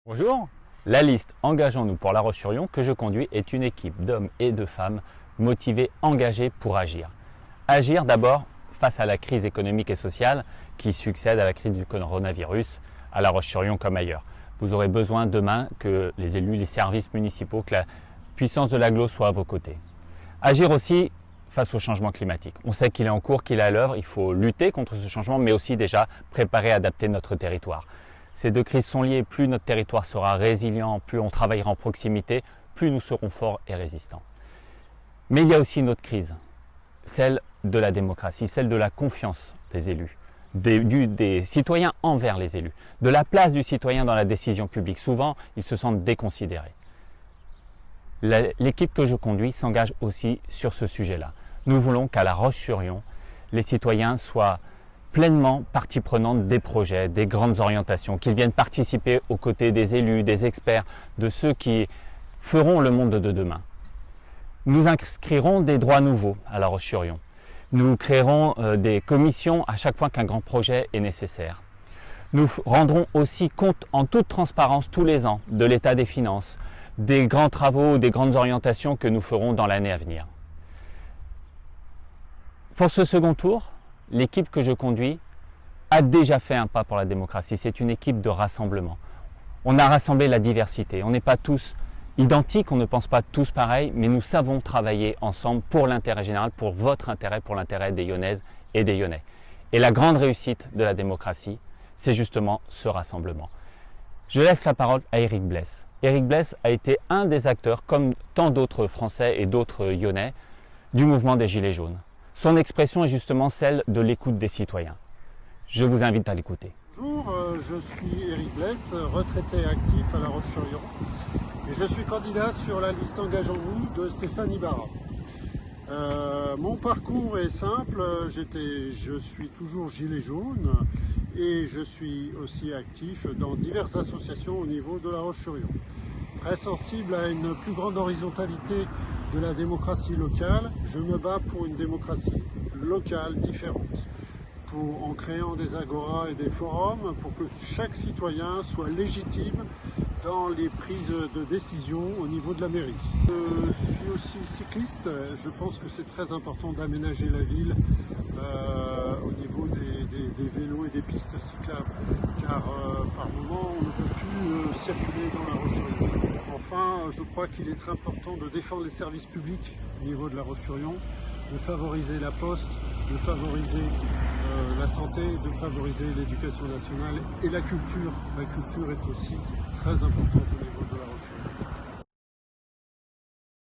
Bonjour, la liste Engageons-nous pour La Roche-sur-Yon que je conduis est une équipe d'hommes et de femmes motivés, engagés pour agir. Agir d'abord face à la crise économique et sociale qui succède à la crise du coronavirus, à La Roche-sur-Yon comme ailleurs. Vous aurez besoin demain que les élus, les services municipaux, que la puissance de l'agglo soit à vos côtés. Agir aussi face au changement climatique. On sait qu'il est en cours, qu'il est à l'œuvre, il faut lutter contre ce changement, mais aussi déjà préparer et adapter notre territoire. Ces deux crises sont liées, plus notre territoire sera résilient, plus on travaillera en proximité, plus nous serons forts et résistants. Mais il y a aussi une autre crise, celle de la démocratie, celle de la confiance des élus, des citoyens envers les élus, de la place du citoyen dans la décision publique. Souvent, ils se sentent déconsidérés. L'équipe que je conduis s'engage aussi sur ce sujet-là. Nous voulons qu'à La Roche-sur-Yon, les citoyens soient pleinement partie prenante des projets, des grandes orientations, qu'ils viennent participer aux côtés des élus, des experts, de ceux qui feront le monde de demain. Nous inscrirons des droits nouveaux à La Roche-sur-Yon. Nous créerons des commissions à chaque fois qu'un grand projet est nécessaire. Nous rendrons aussi compte en toute transparence tous les ans de l'état des finances, des grands travaux, des grandes orientations que nous ferons dans l'année à venir. Pour ce second tour, l'équipe que je conduis a déjà fait un pas pour la démocratie. C'est une équipe de rassemblement. On a rassemblé la diversité. On n'est pas tous identiques, on ne pense pas tous pareil, mais nous savons travailler ensemble pour l'intérêt général, pour votre intérêt, pour l'intérêt des Yonnaises et des Yonnais. Et la grande réussite de la démocratie, c'est justement ce rassemblement. Je laisse la parole à Éric Blesse. Éric Blesse a été un des acteurs, comme tant d'autres Français et d'autres Yonnais, du mouvement des Gilets jaunes. Son expression est justement celle de l'écoute des citoyens. Je vous invite à l'écouter. Bonjour, je suis Éric Blesse, retraité actif à La Roche-sur-Yon et je suis candidat sur la liste Engageons-nous de Stéphanie Barra. Mon parcours est simple, je suis toujours gilet jaune et je suis aussi actif dans diverses associations au niveau de La Roche-sur-Yon. Très sensible à une plus grande horizontalité de la démocratie locale, je me bats pour une démocratie locale différente, en créant des agoras et des forums pour que chaque citoyen soit légitime dans les prises de décision au niveau de la mairie. Je suis aussi cycliste, je pense que c'est très important d'aménager la ville au niveau des vélos et des pistes cyclables, car par moment on ne peut plus circuler dans La Roche-sur-Yon. Enfin, je crois qu'il est très important de défendre les services publics au niveau de La Roche-sur-Yon, de favoriser la poste, de favoriser la santé, de favoriser l'éducation nationale et la culture. La culture est aussi très importante au niveau